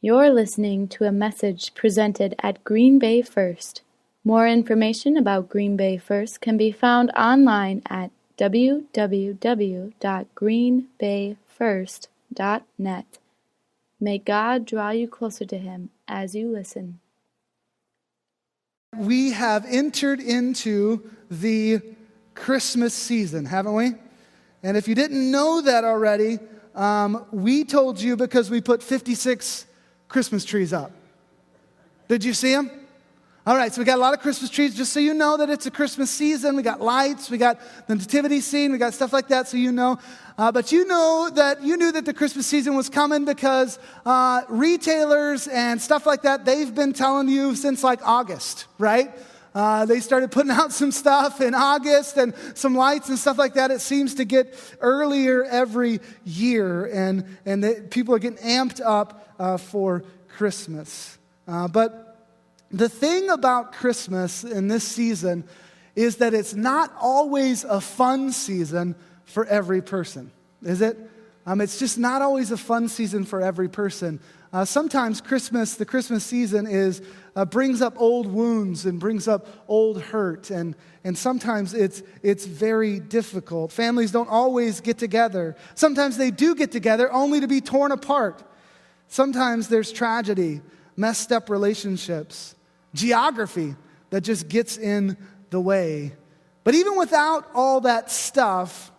You're listening to a message presented at Green Bay First. More information about Green Bay First can be found online at www.greenbayfirst.net. May God draw you closer to Him as you listen. We have entered into the Christmas season, haven't we? And if you didn't know that already, we told you because we put 56 Christmas trees up. Did you see them? All right, so we got a lot of Christmas trees, just so you know that it's a Christmas season. We got lights, we got the nativity scene, we got stuff like that, so you know. But you knew that the Christmas season was coming because retailers and stuff like that, they've been telling you since like August, right? They started putting out some stuff in August and some lights and stuff like that. It seems to get earlier every year, and people are getting amped up for Christmas. But the thing about Christmas in this season is that it's not always a fun season for every person, is it? It's just not always a fun season for every person. Sometimes the Christmas season brings up old wounds and brings up old hurt, and sometimes it's very difficult. Families don't always get together. Sometimes they do get together only to be torn apart. Sometimes there's tragedy, messed up relationships, geography that just gets in the way. But even without all that stuff,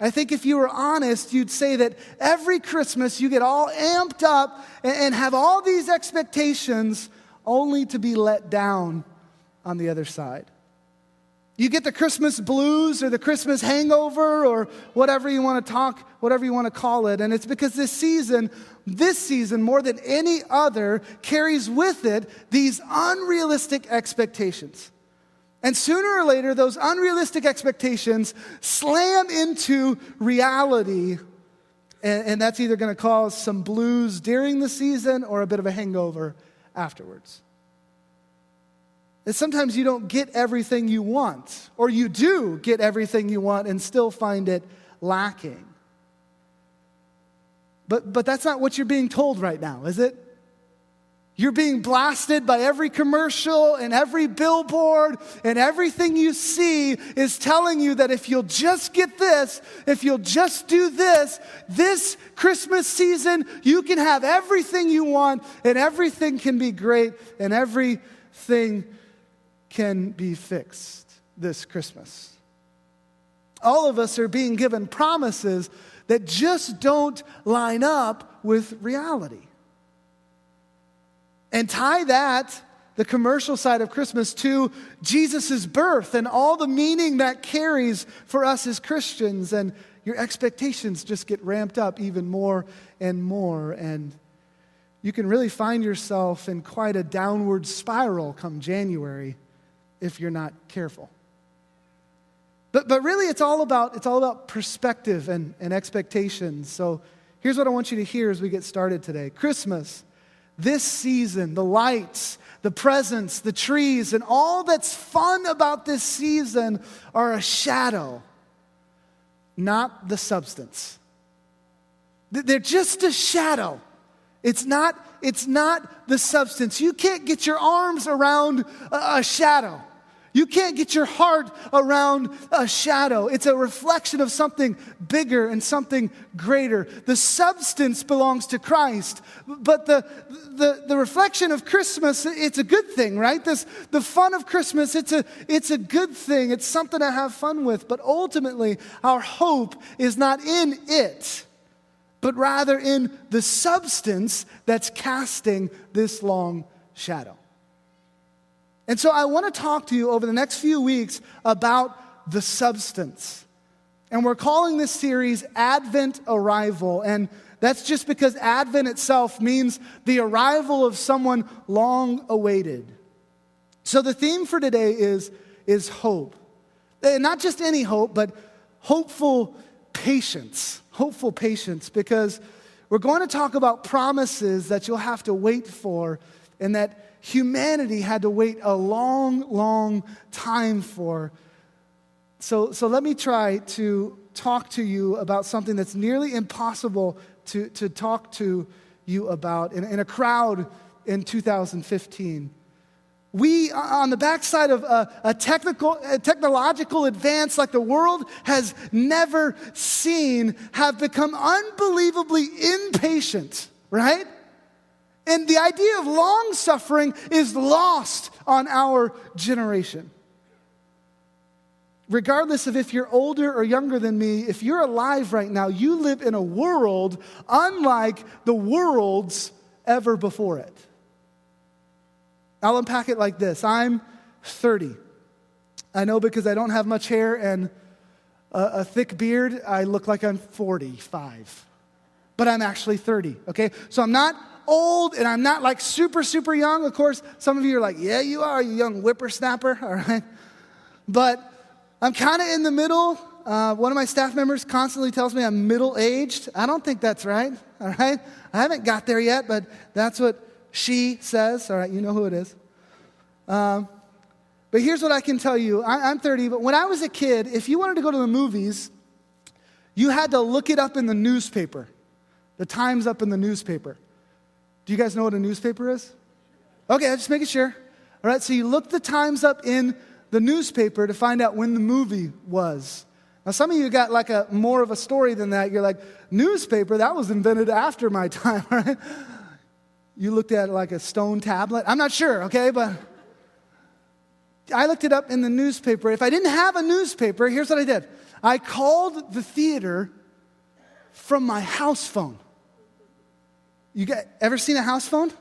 I think if you were honest, you'd say that every Christmas you get all amped up and have all these expectations only to be let down on the other side. You get the Christmas blues or the Christmas hangover or whatever you want to call it. And it's because this season more than any other carries with it these unrealistic expectations. And sooner or later, those unrealistic expectations slam into reality. And that's either going to cause some blues during the season or a bit of a hangover afterwards. And sometimes you don't get everything you want, or you do get everything you want and still find it lacking. But that's not what you're being told right now, is it? You're being blasted by every commercial and every billboard, and everything you see is telling you that if you'll just get this, if you'll just do this Christmas season, you can have everything you want, and everything can be great, and everything can be fixed this Christmas. All of us are being given promises that just don't line up with reality. And tie that, the commercial side of Christmas, to Jesus' birth and all the meaning that carries for us as Christians. And your expectations just get ramped up even more and more. And you can really find yourself in quite a downward spiral come January if you're not careful. But really it's all about perspective and expectations. So here's what I want you to hear as we get started today. Christmas, this season, the lights, the presents, the trees, and all that's fun about this season are a shadow, not the substance. They're just a shadow. It's not the substance. You can't get your arms around a shadow. You can't get your heart around a shadow. It's a reflection of something bigger and something greater. The substance belongs to Christ, but the reflection of Christmas, it's a good thing, right? The fun of Christmas, it's a good thing. It's something to have fun with, but ultimately our hope is not in it, but rather in the substance that's casting this long shadow. And so I want to talk to you over the next few weeks about the substance. And we're calling this series Advent Arrival. And that's just because Advent itself means the arrival of someone long awaited. So the theme for today is hope. And not just any hope, but hopeful patience. Hopeful patience, because we're going to talk about promises that you'll have to wait for and that humanity had to wait a long, long time for. So let me try to talk to you about something that's nearly impossible to talk to you about in a crowd in 2015. We, on the backside of a technological advance like the world has never seen, have become unbelievably impatient, right? And the idea of long suffering is lost on our generation. Regardless of if you're older or younger than me, if you're alive right now, you live in a world unlike the worlds ever before it. I'll unpack it like this. I'm 30. I know because I don't have much hair and a thick beard, I look like I'm 45. But I'm actually 30, okay? So I'm not old and I'm not like super, super young. Of course, some of you are like, yeah, you are, you young whippersnapper, all right? But I'm kind of in the middle. One of my staff members constantly tells me I'm middle-aged. I don't think that's right, all right? I haven't got there yet, but that's what she says. All right, you know who it is. But here's what I can tell you. I'm 30, but when I was a kid, if you wanted to go to the movies, you had to look it up in the newspaper. The Times up in the newspaper. Do you guys know what a newspaper is? Okay, I'm just making sure. All right, so you look the Times up in the newspaper to find out when the movie was. Now, some of you got like a more of a story than that. You're like, newspaper, that was invented after my time, right? You looked at it like a stone tablet. I'm not sure, okay, but I looked it up in the newspaper. If I didn't have a newspaper, here's what I did. I called the theater from my house phone. You ever seen a house phone?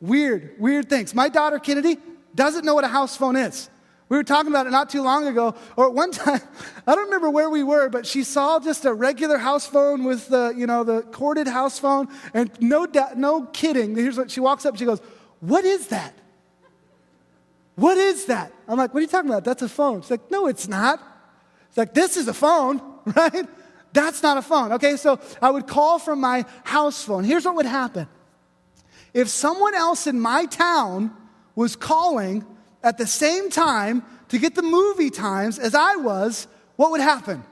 Weird things. My daughter, Kennedy, doesn't know what a house phone is. We were talking about it not too long ago, or at one time, I don't remember where we were, but she saw just a regular house phone with the corded house phone, and no kidding, here's what she walks up and she goes, "What is that? What is that?" I'm like, "What are you talking about? That's a phone." She's like, "No, it's not." It's like, "This is a phone, right? That's not a phone." Okay, so I would call from my house phone. Here's what would happen. If someone else in my town was calling at the same time to get the movie times as I was, what would happen?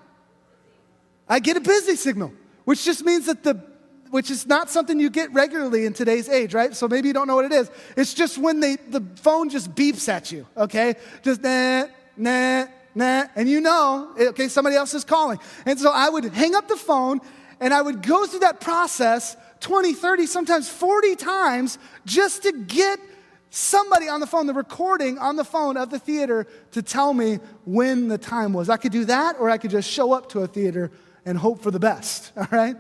I get a busy signal, which just means which is not something you get regularly in today's age, right? So maybe you don't know what it is. It's just when the phone just beeps at you, okay? Just nah, and you know, okay, somebody else is calling. And so I would hang up the phone and I would go through that process 20, 30, sometimes 40 times just to get somebody on the phone, the recording on the phone of the theater to tell me when the time was. I could do that, or I could just show up to a theater and hope for the best, all right?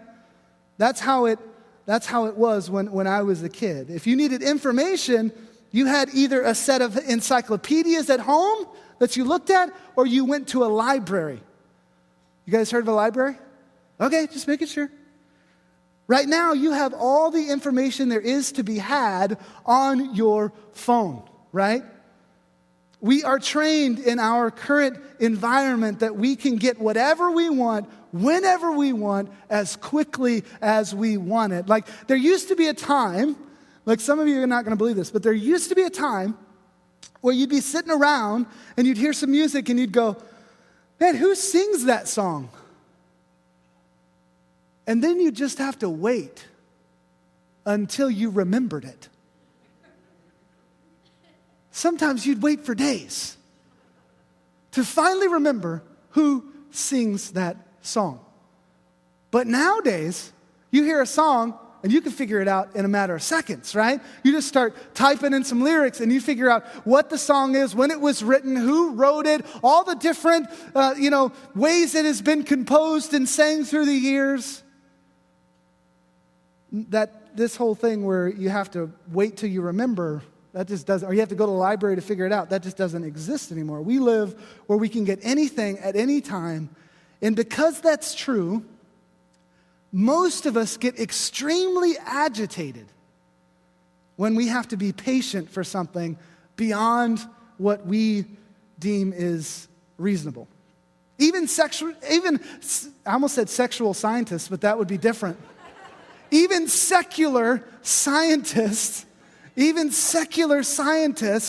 That's how it was when I was a kid. If you needed information, you had either a set of encyclopedias at home that you looked at, or you went to a library. You guys heard of a library? Okay, just making sure. Right now, you have all the information there is to be had on your phone, right? We are trained in our current environment that we can get whatever we want, whenever we want, as quickly as we want it. Like, there used to be a time, like some of you are not going to believe this, but there used to be a time where you'd be sitting around and you'd hear some music and you'd go, "Man, who sings that song?" And then you just have to wait until you remembered it. Sometimes you'd wait for days to finally remember who sings that song. But nowadays, you hear a song and you can figure it out in a matter of seconds, right? You just start typing in some lyrics and you figure out what the song is, when it was written, who wrote it, all the different ways it has been composed and sang through the years. That this whole thing where you have to wait till you remember, that just doesn't, or you have to go to the library to figure it out, that just doesn't exist anymore. We live where we can get anything at any time. And because that's true, most of us get extremely agitated when we have to be patient for something beyond what we deem is reasonable. I almost said sexual scientists, but that would be different. Even secular scientists